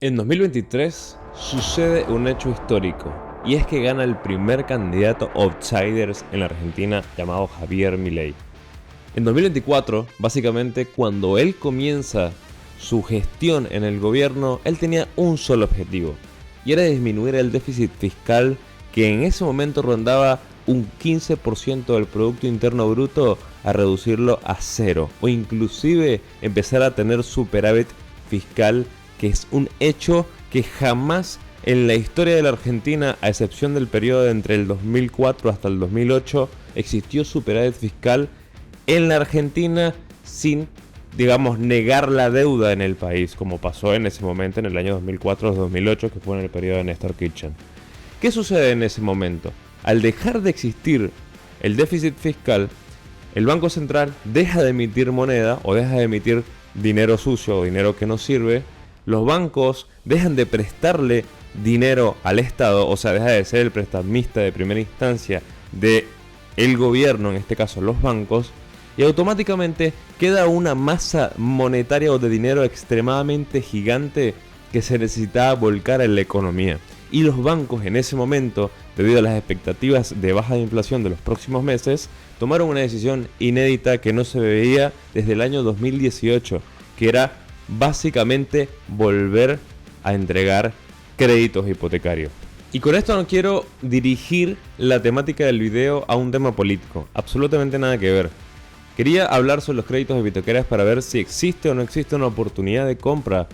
En 2023 sucede un hecho histórico, y es que gana el primer candidato outsiders en la Argentina llamado Javier Milei. En 2024, básicamente cuando él comienza su gestión en el gobierno, él tenía un solo objetivo, y era disminuir el déficit fiscal que en ese momento rondaba un 15% del Producto Interno Bruto, a reducirlo a cero, o inclusive empezar a tener superávit fiscal, que es un hecho que jamás en la historia de la Argentina, a excepción del periodo entre el 2004 hasta el 2008, existió superávit fiscal en la Argentina sin, digamos, negar la deuda en el país, como pasó en ese momento en el año 2004-2008, que fue en el periodo de Néstor Kirchner. ¿Qué sucede en ese momento? Al dejar de existir el déficit fiscal, el Banco Central deja de emitir moneda o deja de emitir dinero sucio o dinero que no sirve. Los bancos dejan de prestarle dinero al Estado, o sea, deja de ser el prestamista de primera instancia del gobierno, en este caso los bancos, y automáticamente queda una masa monetaria o de dinero extremadamente gigante que se necesitaba volcar en la economía. Y los bancos en ese momento, debido a las expectativas de baja de inflación de los próximos meses, tomaron una decisión inédita que no se veía desde el año 2018, que era básicamente volver a entregar créditos hipotecarios. Y con esto no quiero dirigir la temática del video a un tema político, absolutamente nada que ver. Quería hablar sobre los créditos hipotecarios para ver si existe o no existe una oportunidad de compra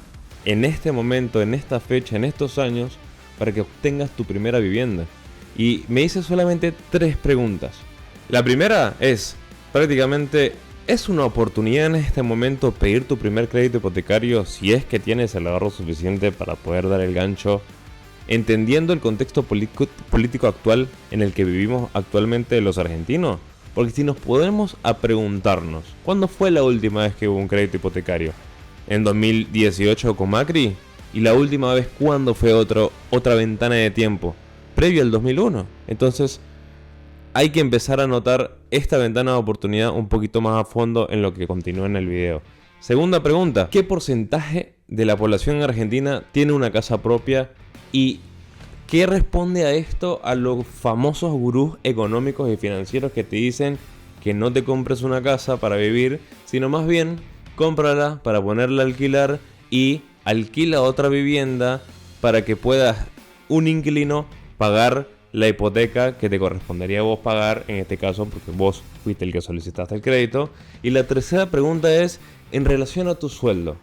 en este momento, en esta fecha, en estos años, para que obtengas tu primera vivienda. Y me hice solamente 3 preguntas. La primera es, prácticamente, ¿es una oportunidad en este momento pedir tu primer crédito hipotecario si es que tienes el ahorro suficiente para poder dar el gancho, entendiendo el contexto político actual en el que vivimos actualmente los argentinos? Porque si nos podemos a preguntarnos, ¿cuándo fue la última vez que hubo un crédito hipotecario? ¿En 2018 con Macri? ¿Y la última vez cuándo fue otra ventana de tiempo? Previo al 2001. Entonces, hay que empezar a notar esta ventana de oportunidad un poquito más a fondo en lo que continúa en el video. Segunda pregunta, ¿qué porcentaje de la población argentina tiene una casa propia? ¿Y qué responde a esto a los famosos gurús económicos y financieros que te dicen que no te compres una casa para vivir, sino más bien cómprala para ponerla a alquilar y alquila otra vivienda para que puedas, un inquilino, pagar la hipoteca que te correspondería a vos pagar, en este caso porque vos fuiste el que solicitaste el crédito? Y la tercera pregunta es, en relación a tu sueldo,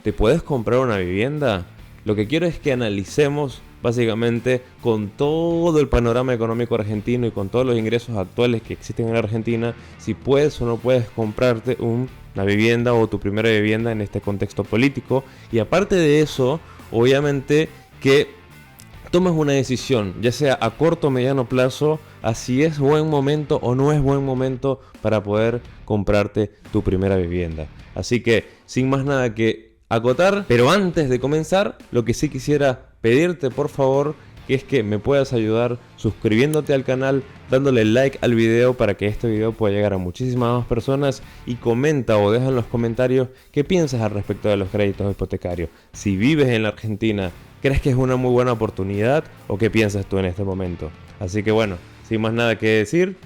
¿te puedes comprar una vivienda? Lo que quiero es que analicemos básicamente con todo el panorama económico argentino y con todos los ingresos actuales que existen en Argentina, si puedes o no puedes comprarte una vivienda o tu primera vivienda en este contexto político. Y aparte de eso, obviamente que tomes una decisión, ya sea a corto o mediano plazo, a si es buen momento o no es buen momento para poder comprarte tu primera vivienda. Así que, sin más nada que acotar, pero antes de comenzar, lo que sí quisiera pedirte, por favor, que es que me puedas ayudar suscribiéndote al canal, dándole like al video para que este video pueda llegar a muchísimas más personas, y comenta o deja en los comentarios qué piensas al respecto de los créditos hipotecarios. Si vives en la Argentina, ¿crees que es una muy buena oportunidad o qué piensas tú en este momento? Así que bueno, sin más nada que decir,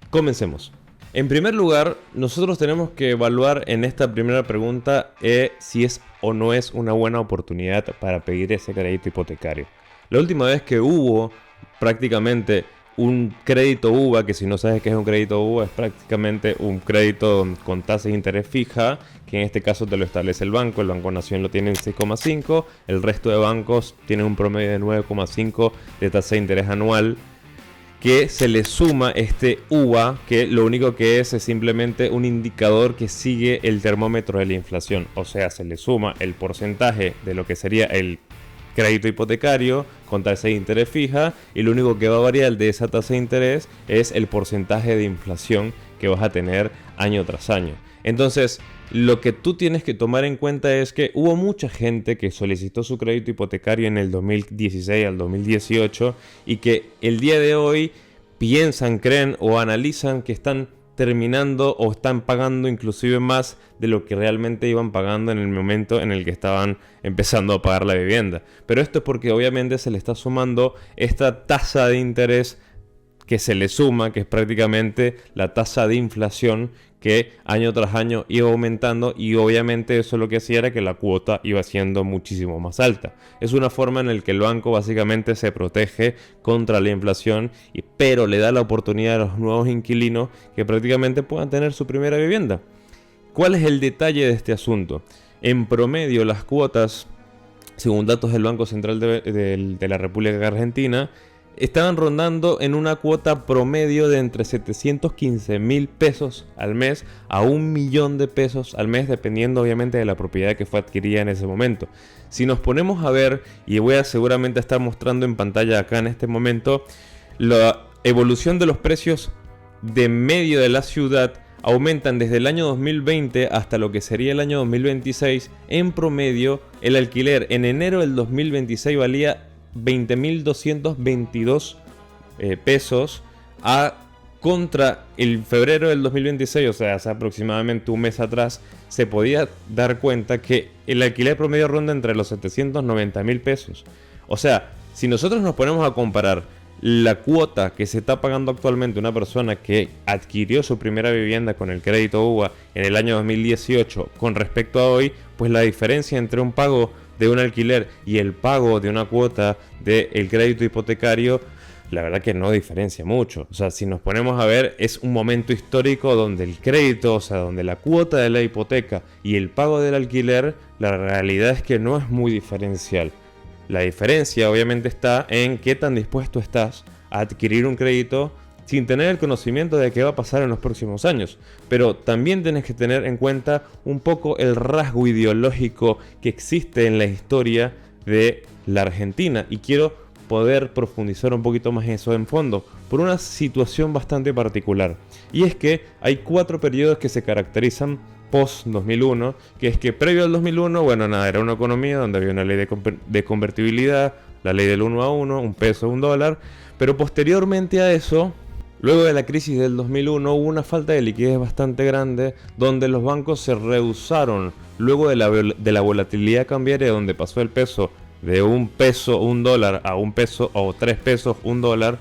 comencemos. En primer lugar, nosotros tenemos que evaluar en esta primera pregunta si es o no es una buena oportunidad para pedir ese crédito hipotecario. La última vez que hubo prácticamente un crédito UVA, que si no sabes qué es un crédito UVA, es prácticamente un crédito con tasa de interés fija, que en este caso te lo establece el Banco Nación lo tiene en 6,5, el resto de bancos tienen un promedio de 9,5 de tasa de interés anual, que se le suma este UVA, que lo único que es simplemente un indicador que sigue el termómetro de la inflación. O sea, se le suma el porcentaje de lo que sería el crédito hipotecario con tasa de interés fija, y lo único que va a variar de esa tasa de interés es el porcentaje de inflación que vas a tener año tras año. Entonces, lo que tú tienes que tomar en cuenta es que hubo mucha gente que solicitó su crédito hipotecario en el 2016 al 2018 y que el día de hoy piensan, creen o analizan que están terminando o están pagando inclusive más de lo que realmente iban pagando en el momento en el que estaban empezando a pagar la vivienda. Pero esto es porque obviamente se le está sumando esta tasa de interés que se le suma, que es prácticamente la tasa de inflación que año tras año iba aumentando, y obviamente eso lo que hacía era que la cuota iba siendo muchísimo más alta. Es una forma en la que el banco básicamente se protege contra la inflación, pero le da la oportunidad a los nuevos inquilinos que prácticamente puedan tener su primera vivienda. ¿Cuál es el detalle de este asunto? En promedio las cuotas, según datos del Banco Central de la República Argentina, estaban rondando en una cuota promedio de entre 715.000 pesos al mes a 1.000.000 de pesos al mes, dependiendo obviamente de la propiedad que fue adquirida en ese momento. Si nos ponemos a ver, y voy a seguramente estar mostrando en pantalla acá en este momento, la evolución de los precios de medio de la ciudad, aumentan desde el año 2020 hasta lo que sería el año 2026. En promedio, el alquiler en enero del 2026 valía 20.222 pesos contra el febrero del 2026, o sea, hace aproximadamente un mes atrás, se podía dar cuenta que el alquiler promedio ronda entre los 790.000 pesos. O sea, si nosotros nos ponemos a comparar la cuota que se está pagando actualmente una persona que adquirió su primera vivienda con el crédito UVA en el año 2018 con respecto a hoy, pues la diferencia entre un pago de un alquiler y el pago de una cuota del crédito hipotecario, la verdad que no diferencia mucho. O sea, si nos ponemos a ver, es un momento histórico donde el crédito, o sea, donde la cuota de la hipoteca y el pago del alquiler, la realidad es que no es muy diferencial. La diferencia obviamente está en qué tan dispuesto estás a adquirir un crédito sin tener el conocimiento de qué va a pasar en los próximos años. Pero también tienes que tener en cuenta un poco el rasgo ideológico que existe en la historia de la Argentina. Y quiero poder profundizar un poquito más en eso en fondo, por una situación bastante particular. Y es que hay 4 periodos que se caracterizan post 2001, que es que previo al 2001, bueno, nada, era una economía donde había una ley de convertibilidad, la ley del 1 a 1, un peso, un dólar, pero posteriormente a eso, luego de la crisis del 2001, hubo una falta de liquidez bastante grande, donde los bancos se rehusaron, luego de la volatilidad cambiaria, donde pasó el peso de un peso, un dólar, a un peso o 3 pesos, un dólar,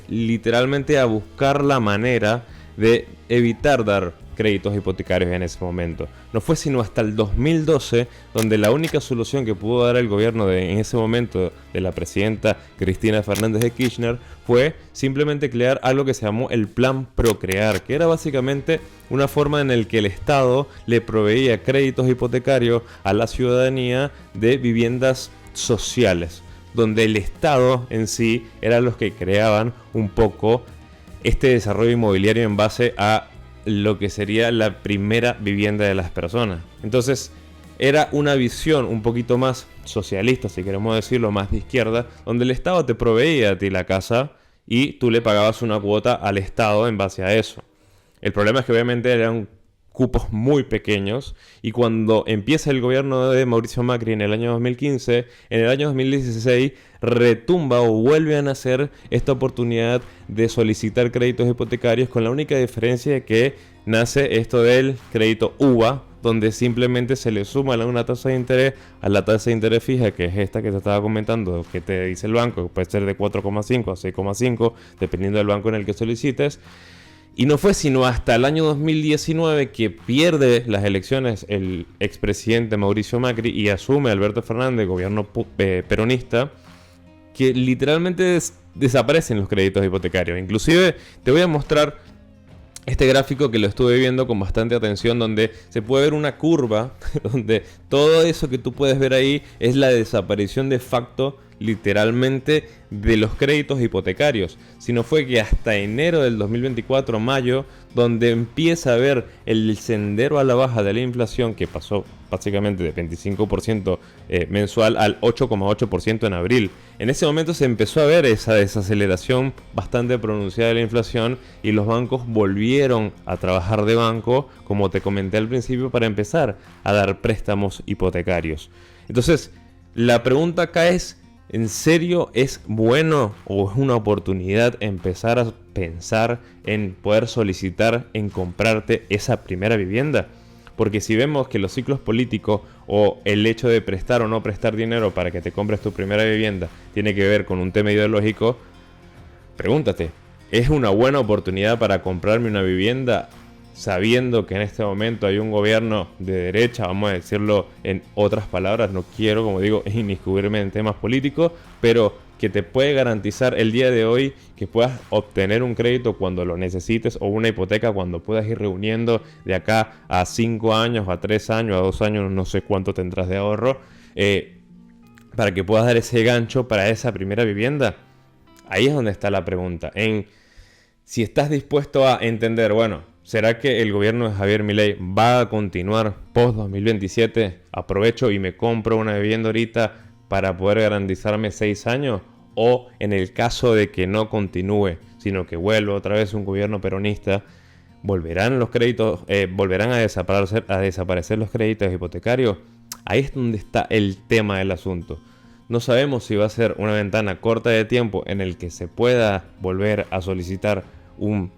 literalmente a buscar la manera de evitar dar créditos hipotecarios en ese momento. No fue sino hasta el 2012 donde la única solución que pudo dar el gobierno en ese momento de la presidenta Cristina Fernández de Kirchner fue simplemente crear algo que se llamó el Plan Procrear, que era básicamente una forma en la que el Estado le proveía créditos hipotecarios a la ciudadanía de viviendas sociales, donde el Estado en sí era los que creaban un poco este desarrollo inmobiliario en base a lo que sería la primera vivienda de las personas. Entonces era una visión un poquito más socialista, si queremos decirlo, más de izquierda, donde el Estado te proveía a ti la casa y tú le pagabas una cuota al Estado en base a eso. El problema es que obviamente eran cupos muy pequeños, y cuando empieza el gobierno de Mauricio Macri en el año 2015, en el año 2016 retumba o vuelve a nacer esta oportunidad de solicitar créditos hipotecarios, con la única diferencia de que nace esto del crédito UVA, donde simplemente se le suma una tasa de interés a la tasa de interés fija, que es esta que te estaba comentando, que te dice el banco, que puede ser de 4,5 a 6,5, dependiendo del banco en el que solicites. Y no fue sino hasta el año 2019 que pierde las elecciones el expresidente Mauricio Macri y asume Alberto Fernández, gobierno peronista, que literalmente desaparecen los créditos hipotecarios. Inclusive te voy a mostrar este gráfico que lo estuve viendo con bastante atención, donde se puede ver una curva donde todo eso que tú puedes ver ahí es la desaparición de facto, literalmente, de los créditos hipotecarios. Sino fue que hasta enero del 2024, mayo, donde empieza a ver el sendero a la baja de la inflación, que pasó básicamente de 25% mensual al 8,8% en abril. En ese momento se empezó a ver esa desaceleración bastante pronunciada de la inflación, y los bancos volvieron a trabajar de banco, como te comenté al principio, para empezar a dar préstamos hipotecarios. Entonces, la pregunta acá es: ¿En serio es bueno o es una oportunidad empezar a pensar en poder solicitar en comprarte esa primera vivienda? Porque si vemos que los ciclos políticos o el hecho de prestar o no prestar dinero para que te compres tu primera vivienda tiene que ver con un tema ideológico, pregúntate, ¿es una buena oportunidad para comprarme una vivienda sabiendo que en este momento hay un gobierno de derecha, vamos a decirlo en otras palabras, no quiero, como digo, inmiscuirme en temas políticos, pero que te puede garantizar el día de hoy que puedas obtener un crédito cuando lo necesites o una hipoteca cuando puedas ir reuniendo de acá a 5 años, a 3 años, a 2 años, no sé cuánto tendrás de ahorro, para que puedas dar ese gancho para esa primera vivienda? Ahí es donde está la pregunta, en si estás dispuesto a entender, bueno, ¿será que el gobierno de Javier Milei va a continuar post 2027? Aprovecho y me compro una vivienda ahorita para poder garantizarme 6 años. O en el caso de que no continúe, sino que vuelva otra vez un gobierno peronista, ¿volverán los créditos, volverán a desaparecer los créditos hipotecarios? Ahí es donde está el tema del asunto. No sabemos si va a ser una ventana corta de tiempo en el que se pueda volver a solicitar un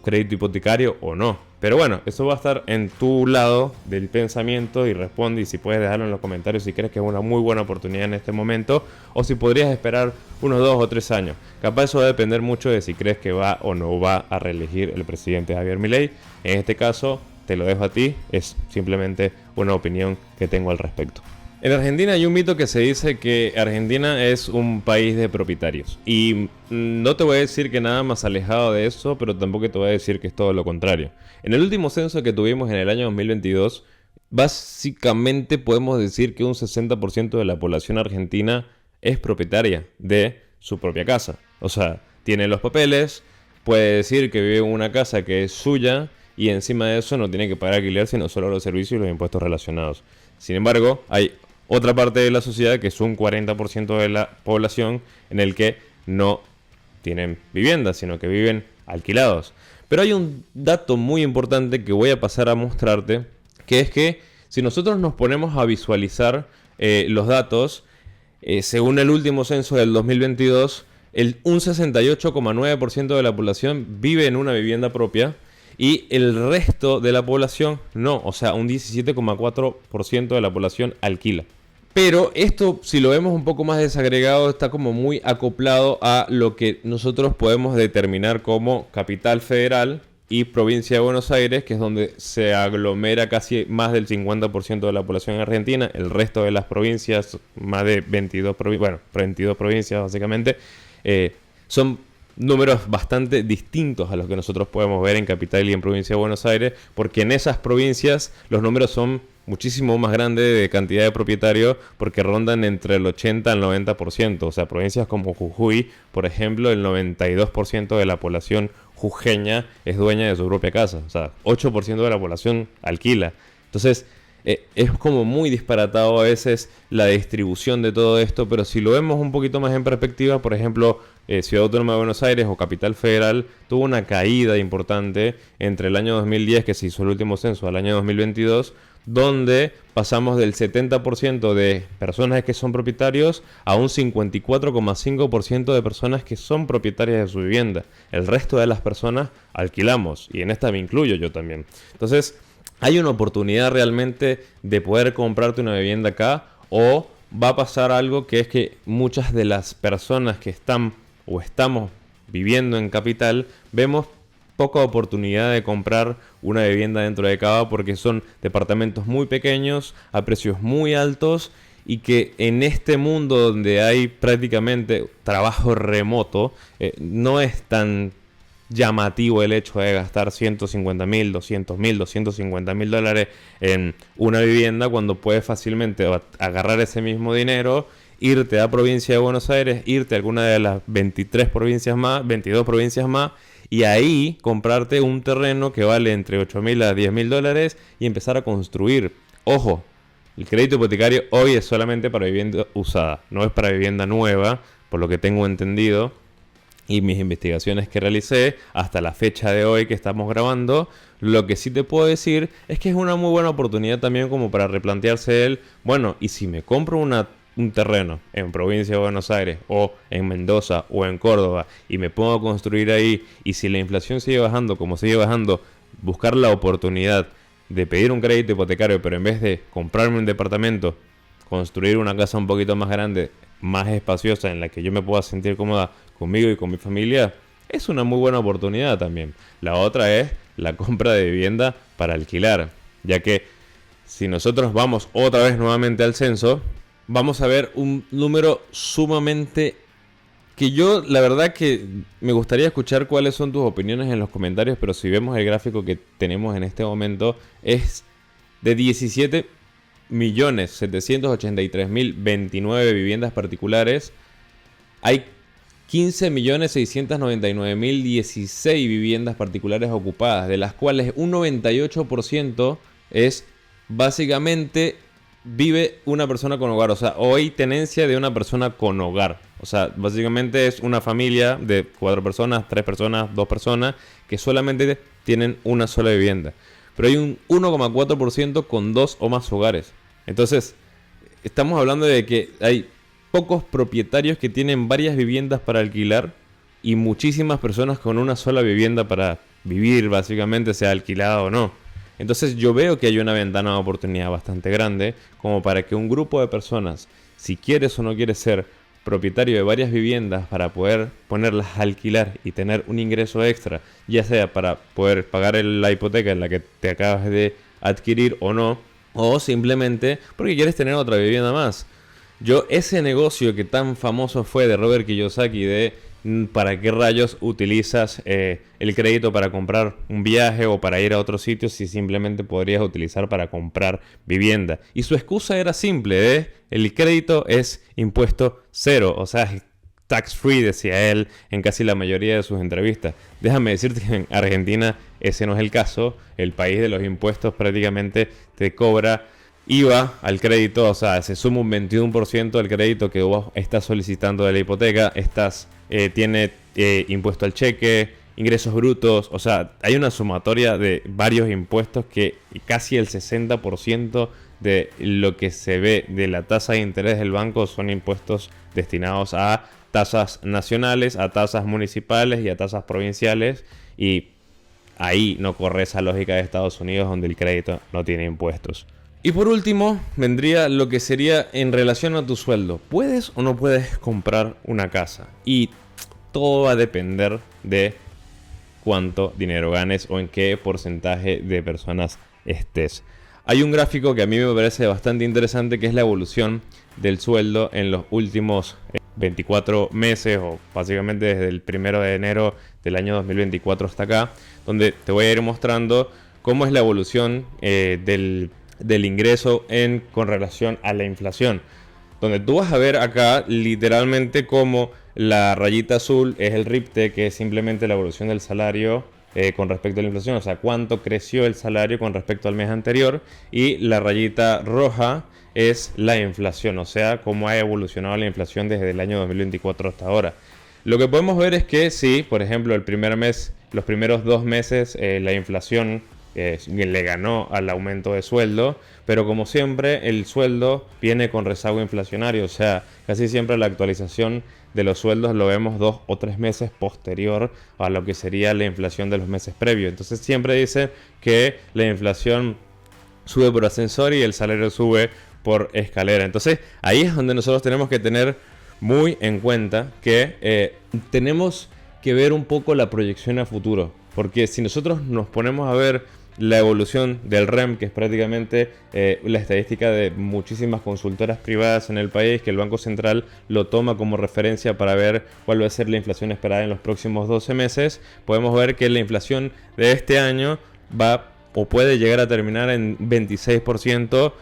crédito hipotecario o no. Pero bueno, eso va a estar en tu lado del pensamiento y responde, y si puedes dejarlo en los comentarios si crees que es una muy buena oportunidad en este momento o si podrías esperar unos 2 o 3 años. Capaz eso va a depender mucho de si crees que va o no va a reelegir el presidente Javier Milei. En este caso te lo dejo a ti, es simplemente una opinión que tengo al respecto. En Argentina hay un mito que se dice que Argentina es un país de propietarios. Y no te voy a decir que nada más alejado de eso, pero tampoco te voy a decir que es todo lo contrario. En el último censo que tuvimos en el año 2022, básicamente podemos decir que un 60% de la población argentina es propietaria de su propia casa. O sea, tiene los papeles, puede decir que vive en una casa que es suya y encima de eso no tiene que pagar alquiler, sino solo los servicios y los impuestos relacionados. Sin embargo, hay otra parte de la sociedad, que es un 40% de la población, en el que no tienen vivienda, sino que viven alquilados. Pero hay un dato muy importante que voy a pasar a mostrarte, que es que si nosotros nos ponemos a visualizar los datos, según el último censo del 2022, un 68,9% de la población vive en una vivienda propia y el resto de la población no, o sea, un 17,4% de la población alquila. Pero esto, si lo vemos un poco más desagregado, está como muy acoplado a lo que nosotros podemos determinar como capital federal y provincia de Buenos Aires, que es donde se aglomera casi más del 50% de la población en Argentina. El resto de las provincias, más de 22 provincias básicamente, son números bastante distintos a los que nosotros podemos ver en capital y en provincia de Buenos Aires, porque en esas provincias los números son muchísimo más grandes de cantidad de propietarios, porque rondan entre el 80 al 90%. O sea, provincias como Jujuy, por ejemplo, el 92% de la población jujeña es dueña de su propia casa. O sea, 8% de la población alquila. Entonces, es como muy disparatado a veces la distribución de todo esto, pero si lo vemos un poquito más en perspectiva, por ejemplo, Ciudad Autónoma de Buenos Aires o Capital Federal tuvo una caída importante entre el año 2010, que se hizo el último censo, al año 2022, donde pasamos del 70% de personas que son propietarios a un 54,5% de personas que son propietarias de su vivienda. El resto de las personas alquilamos, y en esta me incluyo yo también. Entonces, ¿hay una oportunidad realmente de poder comprarte una vivienda acá? ¿O va a pasar algo que es que muchas de las personas que están o estamos viviendo en capital, vemos poca oportunidad de comprar una vivienda dentro de Cava porque son departamentos muy pequeños, a precios muy altos, y que en este mundo donde hay prácticamente trabajo remoto, no es tan llamativo el hecho de gastar 150.000, 200.000, 250.000 dólares en una vivienda cuando puedes fácilmente agarrar ese mismo dinero, irte a provincia de Buenos Aires, irte a alguna de las 22 provincias más, y ahí comprarte un terreno que vale entre 8.000 a 10.000 dólares y empezar a construir. Ojo, el crédito hipotecario hoy es solamente para vivienda usada, no es para vivienda nueva, por lo que tengo entendido. Y mis investigaciones que realicé hasta la fecha de hoy que estamos grabando, lo que sí te puedo decir es que es una muy buena oportunidad también como para replantearse bueno, y si me compro un terreno en provincia de Buenos Aires o en Mendoza o en Córdoba y me pongo a construir ahí, y si la inflación sigue bajando como sigue bajando, buscar la oportunidad de pedir un crédito hipotecario, pero en vez de comprarme un departamento, construir una casa un poquito más grande, más espaciosa, en la que yo me pueda sentir cómoda conmigo y con mi familia, es una muy buena oportunidad también. La otra es la compra de vivienda para alquilar, ya que si nosotros vamos otra vez nuevamente al censo, vamos a ver un número sumamente que yo, la verdad que me gustaría escuchar cuáles son tus opiniones en los comentarios, pero si vemos el gráfico que tenemos en este momento, es de 17.783.029 viviendas particulares. Hay 15.699.016 viviendas particulares ocupadas, de las cuales un 98% es básicamente vive una persona con hogar, o sea, o hay tenencia de una persona con hogar. O sea, básicamente es una familia de 4 personas, 3 personas, 2 personas, que solamente tienen una sola vivienda. Pero hay un 1,4% con 2 o más hogares. Entonces, estamos hablando de que hay pocos propietarios que tienen varias viviendas para alquilar y muchísimas personas con una sola vivienda para vivir, básicamente, sea alquilada o no. Entonces yo veo que hay una ventana de oportunidad bastante grande como para que un grupo de personas, si quieres o no quieres ser propietario de varias viviendas para poder ponerlas a alquilar y tener un ingreso extra, ya sea para poder pagar la hipoteca en la que te acabas de adquirir o no, o simplemente porque quieres tener otra vivienda más. Yo, ese negocio que tan famoso fue de Robert Kiyosaki de ¿para qué rayos utilizas el crédito para comprar un viaje o para ir a otro sitio si simplemente podrías utilizar para comprar vivienda? Y su excusa era simple, el crédito es impuesto cero, o sea, es tax free, decía él en casi la mayoría de sus entrevistas. Déjame decirte que en Argentina ese no es el caso. El país de los impuestos prácticamente te cobra IVA al crédito, o sea, se suma un 21% del crédito que vos estás solicitando de la hipoteca, tiene impuesto al cheque, ingresos brutos, o sea, hay una sumatoria de varios impuestos que casi el 60% de lo que se ve de la tasa de interés del banco son impuestos destinados a tasas nacionales, a tasas municipales y a tasas provinciales, y ahí no corre esa lógica de Estados Unidos donde el crédito no tiene impuestos. Y por último, vendría lo que sería en relación a tu sueldo. ¿Puedes o no puedes comprar una casa? Y todo va a depender de cuánto dinero ganes o en qué porcentaje de personas estés. Hay un gráfico que a mí me parece bastante interesante, que es la evolución del sueldo en los últimos 24 meses, o básicamente desde el 1 de enero del año 2024 hasta acá, donde te voy a ir mostrando cómo es la evolución del ingreso con relación a la inflación, donde tú vas a ver acá literalmente como la rayita azul es el RIPTE, que es simplemente la evolución del salario con respecto a la inflación, o sea, cuánto creció el salario con respecto al mes anterior, y la rayita roja es la inflación, o sea, cómo ha evolucionado la inflación desde el año 2024 hasta ahora. Lo que podemos ver es que sí, por ejemplo, el primer mes, los primeros 2 meses, la inflación le ganó al aumento de sueldo, pero como siempre el sueldo viene con rezago inflacionario, o sea, casi siempre la actualización de los sueldos lo vemos 2 o 3 meses posterior a lo que sería la inflación de los meses previos. Entonces siempre dice que la inflación sube por ascensor y el salario sube por escalera. Entonces ahí es donde nosotros tenemos que tener muy en cuenta que tenemos que ver un poco la proyección a futuro, porque si nosotros nos ponemos a ver la evolución del REM, que es prácticamente la estadística de muchísimas consultoras privadas en el país, que el Banco Central lo toma como referencia para ver cuál va a ser la inflación esperada en los próximos 12 meses, podemos ver que la inflación de este año va o puede llegar a terminar en 26%,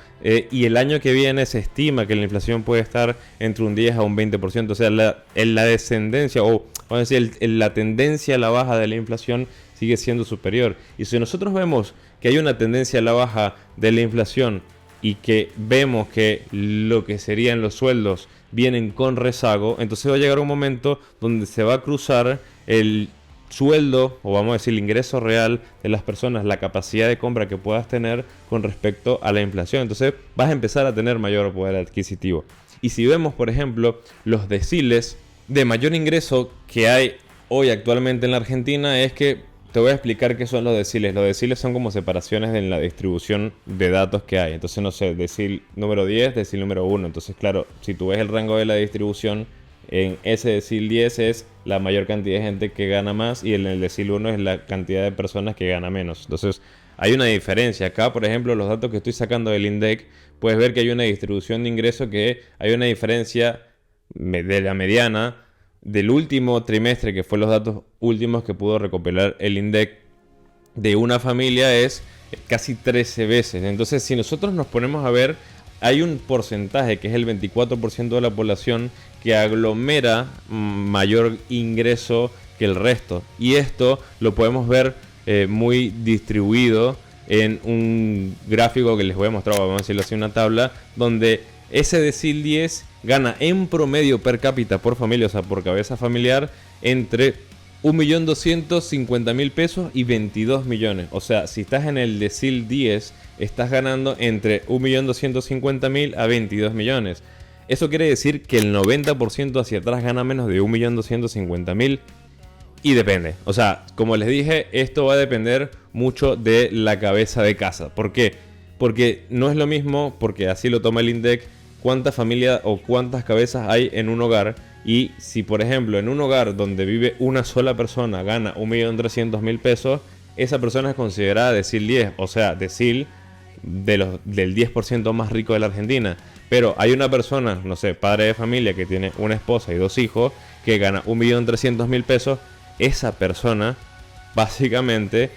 y el año que viene se estima que la inflación puede estar entre un 10 a un 20%, o sea, la descendencia, o vamos a decir, la tendencia a la baja de la inflación sigue siendo superior. Y si nosotros vemos que hay una tendencia a la baja de la inflación y que vemos que lo que serían los sueldos vienen con rezago, entonces va a llegar un momento donde se va a cruzar el sueldo, o vamos a decir el ingreso real de las personas, la capacidad de compra que puedas tener con respecto a la inflación. Entonces vas a empezar a tener mayor poder adquisitivo. Y si vemos, por ejemplo, los deciles de mayor ingreso que hay hoy actualmente en la Argentina, es que te voy a explicar qué son los deciles. Los deciles son como separaciones en la distribución de datos que hay. Entonces, no sé, decil número 10, decil número 1. Entonces, claro, si tú ves el rango de la distribución, en ese decil 10 es la mayor cantidad de gente que gana más y en el decil 1 es la cantidad de personas que gana menos. Entonces, hay una diferencia. Acá, por ejemplo, los datos que estoy sacando del INDEC, puedes ver que hay una distribución de ingreso, que hay una diferencia de la mediana del último trimestre, que fue los datos últimos que pudo recopilar el INDEC, de una familia es casi 13 veces. Entonces, si nosotros nos ponemos a ver, hay un porcentaje que es el 24% de la población que aglomera mayor ingreso que el resto. Y esto lo podemos ver muy distribuido en un gráfico que les voy a mostrar, vamos a decirlo así, una tabla, donde ese decil 10 gana en promedio per cápita por familia, o sea, por cabeza familiar, entre 1.250.000 pesos y 22 millones. O sea, si estás en el decil 10, estás ganando entre 1.250.000 a 22 millones. Eso quiere decir que el 90% hacia atrás gana menos de 1.250.000. Y depende. O sea, como les dije, esto va a depender mucho de la cabeza de casa. ¿Por qué? Porque no es lo mismo, porque así lo toma el INDEC, cuántas familias o cuántas cabezas hay en un hogar. Y si, por ejemplo, en un hogar donde vive una sola persona gana 1.300.000 pesos, esa persona es considerada decil 10, o sea, decil del 10% más rico de la Argentina. Pero hay una persona, no sé, padre de familia, que tiene una esposa y 2 hijos, que gana 1.300.000 pesos. Esa persona, básicamente,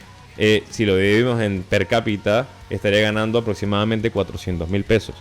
si lo dividimos en per cápita, estaría ganando aproximadamente 400.000 pesos.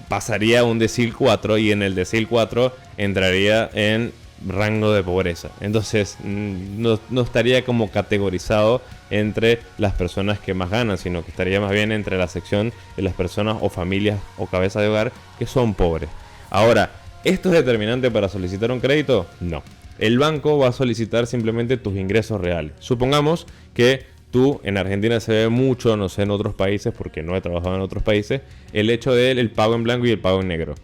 Pasaría a un decil 4 y en el decil 4 entraría en rango de pobreza. Entonces no estaría como categorizado entre las personas que más ganan, sino que estaría más bien entre la sección de las personas o familias o cabezas de hogar que son pobres. Ahora, ¿esto es determinante para solicitar un crédito? No. El banco va a solicitar simplemente tus ingresos reales. Supongamos que tú, en Argentina se ve mucho, no sé en otros países, porque no he trabajado en otros países, el hecho del pago en blanco y el pago en negro.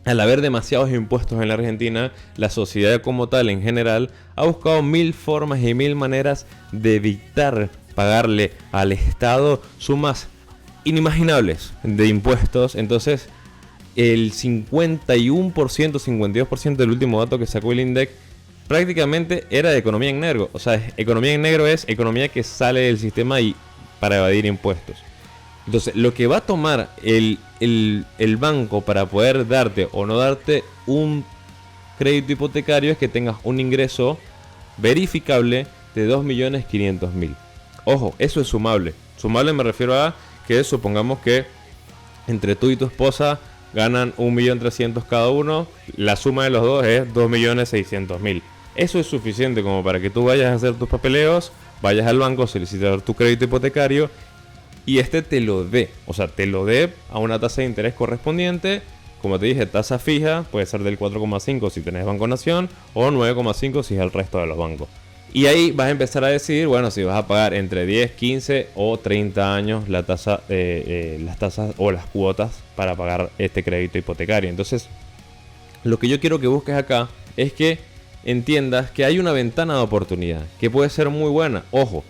Al haber demasiados impuestos en la Argentina, la sociedad como tal en general ha buscado 1000 formas y 1000 maneras de evitar pagarle al Estado sumas inimaginables de impuestos. Entonces, el 51%, 52% del último dato que sacó el INDEC prácticamente era de economía en negro. O sea, economía en negro es economía que sale del sistema y para evadir impuestos. Entonces, lo que va a tomar el banco para poder darte o no darte un crédito hipotecario es que tengas un ingreso verificable de 2.500.000. Ojo, eso es sumable. Sumable me refiero a que supongamos que entre tú y tu esposa ganan 1.300.000 cada uno. La suma de los dos es 2.600.000. Eso es suficiente como para que tú vayas a hacer tus papeleos, vayas al banco a solicitar tu crédito hipotecario y este te lo dé. O sea, te lo dé a una tasa de interés correspondiente. Como te dije, tasa fija, puede ser del 4,5 si tenés Banco Nación o 9,5 si es el resto de los bancos. Y ahí vas a empezar a decidir, bueno, si vas a pagar entre 10, 15 o 30 años la tasa, las tasas o las cuotas para pagar este crédito hipotecario. Entonces, lo que yo quiero que busques acá es que entiendas que hay una ventana de oportunidad que puede ser muy buena. Ojo,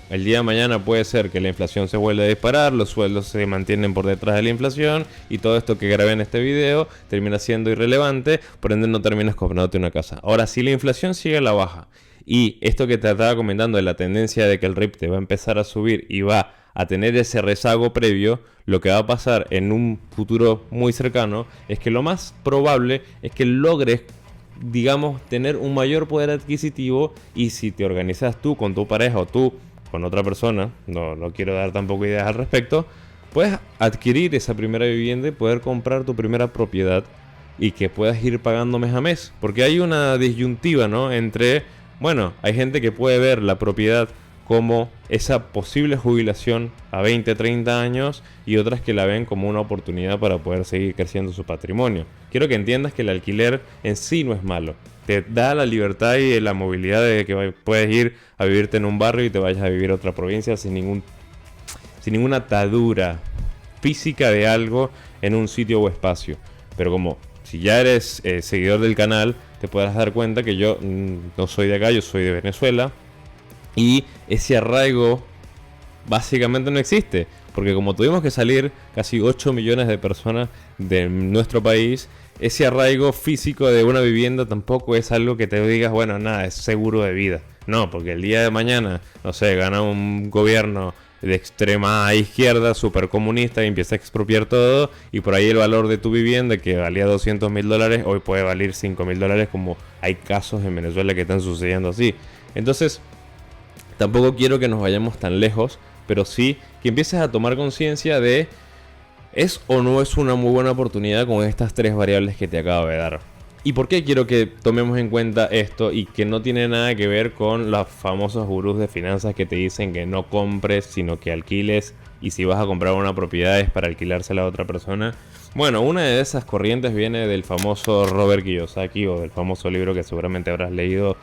el día de mañana puede ser que la inflación se vuelva a disparar, los sueldos se mantienen por detrás de la inflación y todo esto que grabé en este video termina siendo irrelevante, por ende no terminas comprándote una casa. Ahora, si la inflación sigue a la baja y esto que te estaba comentando de la tendencia de que el RIP te va a empezar a subir y va a tener ese rezago previo, lo que va a pasar en un futuro muy cercano es que lo más probable es que logres, digamos, tener un mayor poder adquisitivo. Y si te organizas tú con tu pareja o tú con otra persona, no quiero dar tampoco ideas al respecto, puedes adquirir esa primera vivienda y poder comprar tu primera propiedad y que puedas ir pagando mes a mes. Porque hay una disyuntiva, ¿no? Entre, bueno, hay gente que puede ver la propiedad como esa posible jubilación a 20, 30 años y otras que la ven como una oportunidad para poder seguir creciendo su patrimonio. Quiero que entiendas que el alquiler en sí no es malo. Te da la libertad y la movilidad de que puedes ir a vivirte en un barrio y te vayas a vivir a otra provincia sin ninguna atadura física de algo en un sitio o espacio. Pero como si ya eres seguidor del canal, te podrás dar cuenta que yo no soy de acá, yo soy de Venezuela. Y ese arraigo básicamente no existe. Porque como tuvimos que salir casi 8 millones de personas de nuestro país, ese arraigo físico de una vivienda tampoco es algo que te digas, bueno, nada, es seguro de vida. No, porque el día de mañana, no sé, gana un gobierno de extrema izquierda, súper comunista, y empieza a expropiar todo, y por ahí el valor de tu vivienda, que valía $200.000, hoy puede valer $5.000, como hay casos en Venezuela que están sucediendo así. Entonces, tampoco quiero que nos vayamos tan lejos, pero sí que empieces a tomar conciencia de ¿es o no es una muy buena oportunidad con estas tres variables que te acabo de dar? ¿Y por qué quiero que tomemos en cuenta esto y que no tiene nada que ver con los famosos gurús de finanzas que te dicen que no compres, sino que alquiles, y si vas a comprar una propiedad es para alquilársela a otra persona? Bueno, una de esas corrientes viene del famoso Robert Kiyosaki, o del famoso libro que seguramente habrás leído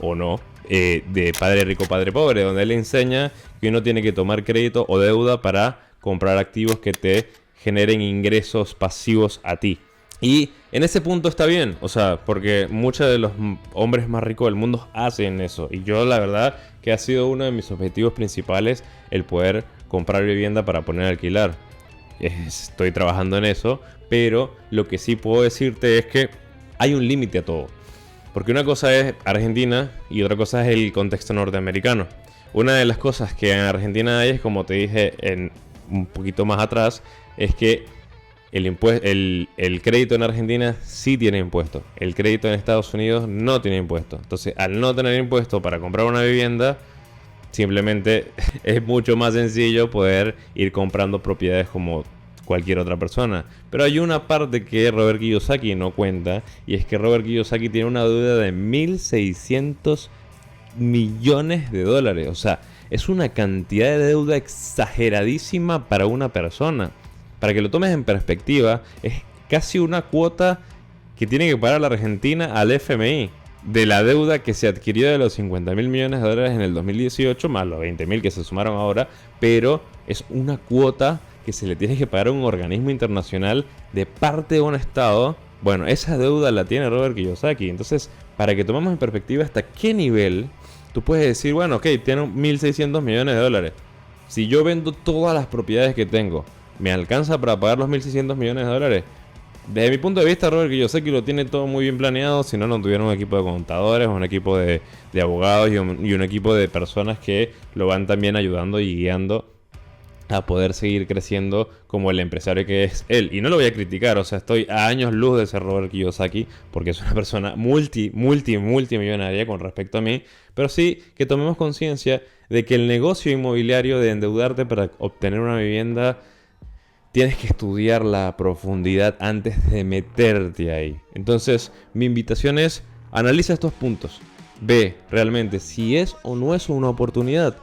o no, de Padre Rico, Padre Pobre, donde él enseña que uno tiene que tomar crédito o deuda para comprar activos que te generen ingresos pasivos a ti. Y en ese punto está bien, o sea, porque muchos de los hombres más ricos del mundo hacen eso. Y yo la verdad que ha sido uno de mis objetivos principales el poder comprar vivienda para poner a alquilar. Estoy trabajando en eso, pero lo que sí puedo decirte es que hay un límite a todo. Porque una cosa es Argentina y otra cosa es el contexto norteamericano. Una de las cosas que en Argentina hay es, como te dije un poquito más atrás, es que el crédito en Argentina sí tiene impuesto. El crédito en Estados Unidos no tiene impuesto. Entonces, al no tener impuesto para comprar una vivienda, simplemente es mucho más sencillo poder ir comprando propiedades como cualquier otra persona. Pero hay una parte que Robert Kiyosaki no cuenta, y es que Robert Kiyosaki tiene una deuda de $1.600 millones. O sea, es una cantidad de deuda exageradísima para una persona. Para que lo tomes en perspectiva, es casi una cuota que tiene que pagar la Argentina al FMI de la deuda que se adquirió de los $50.000 millones en el 2018, más los 20.000 que se sumaron ahora, pero es una cuota que se le tiene que pagar a un organismo internacional de parte de un estado. Bueno, esa deuda la tiene Robert Kiyosaki. Entonces, para que tomemos en perspectiva hasta qué nivel, tú puedes decir, bueno, ok, tiene $1.600 millones. Si yo vendo todas las propiedades que tengo, ¿me alcanza para pagar los $1.600 millones? Desde mi punto de vista, Robert Kiyosaki lo tiene todo muy bien planeado. Si no, no tuviera un equipo de contadores, un equipo de abogados y un equipo de personas que lo van también ayudando y guiando a poder seguir creciendo como el empresario que es él. Y no lo voy a criticar, o sea, estoy a años luz de ser Robert Kiyosaki, porque es una persona multimillonaria con respecto a mí. Pero sí que tomemos conciencia de que el negocio inmobiliario de endeudarte para obtener una vivienda, tienes que estudiar la profundidad antes de meterte ahí. Entonces, mi invitación es, analiza estos puntos. Ve realmente si es o no es una oportunidad.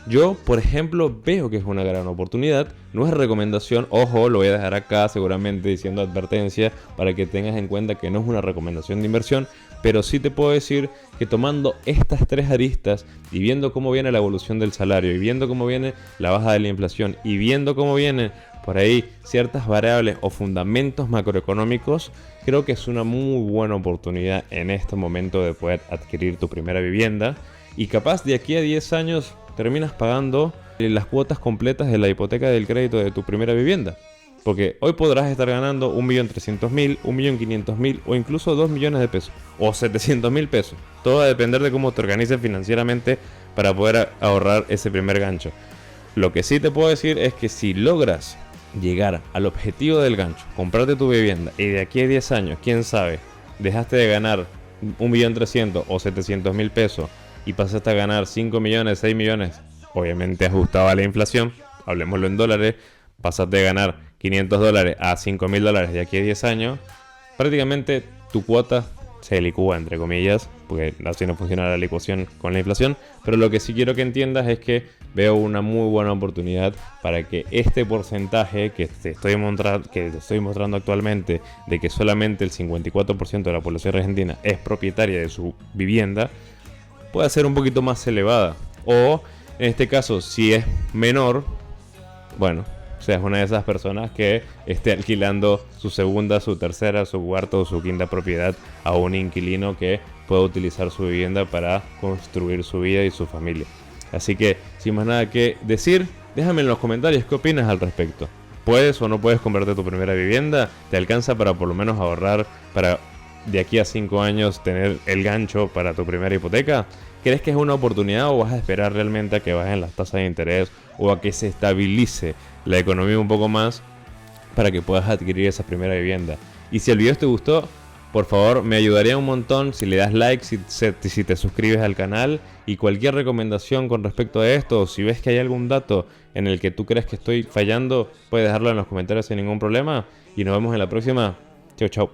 Yo, por ejemplo, veo que es una gran oportunidad. No es recomendación, ojo, lo voy a dejar acá seguramente diciendo advertencia para que tengas en cuenta que no es una recomendación de inversión. Pero sí te puedo decir que tomando estas tres aristas y viendo cómo viene la evolución del salario, y viendo cómo viene la baja de la inflación, y viendo cómo vienen por ahí ciertas variables o fundamentos macroeconómicos, creo que es una muy buena oportunidad en este momento de poder adquirir tu primera vivienda. Y capaz de aquí a 10 años terminas pagando las cuotas completas de la hipoteca del crédito de tu primera vivienda. Porque hoy podrás estar ganando 1.300.000, 1.500.000 o incluso 2 millones de pesos o 700.000 pesos. Todo va a depender de cómo te organices financieramente para poder ahorrar ese primer gancho. Lo que sí te puedo decir es que si logras llegar al objetivo del gancho, comprarte tu vivienda, y de aquí a 10 años, quién sabe, dejaste de ganar 1.300.000 o 700.000 pesos y pasaste a ganar 5 millones, 6 millones, obviamente ajustado a la inflación, hablemoslo en dólares, pasaste de ganar $500 a $5.000 de aquí a 10 años, prácticamente tu cuota se licúa, entre comillas, porque así no funciona la licuación con la inflación. Pero lo que sí quiero que entiendas es que veo una muy buena oportunidad para que este porcentaje que te estoy mostrando actualmente, de que solamente el 54% de la población argentina es propietaria de su vivienda, pueda ser un poquito más elevada. O en este caso, si es menor, bueno, seas una de esas personas que esté alquilando su segunda, su tercera, su cuarta o su quinta propiedad a un inquilino que pueda utilizar su vivienda para construir su vida y su familia. Así que, sin más nada que decir, déjame en los comentarios qué opinas al respecto. ¿Puedes o no puedes comprarte tu primera vivienda? ¿Te alcanza para por lo menos ahorrar para de aquí a 5 años tener el gancho para tu primera hipoteca? ¿Crees que es una oportunidad o vas a esperar realmente a que bajen las tasas de interés o a que se estabilice la economía un poco más para que puedas adquirir esa primera vivienda? Y si el video te gustó, por favor me ayudaría un montón si le das like, si te suscribes al canal, y cualquier recomendación con respecto a esto, o si ves que hay algún dato en el que tú crees que estoy fallando, puedes dejarlo en los comentarios sin ningún problema. Y nos vemos en la próxima. Chau, chau.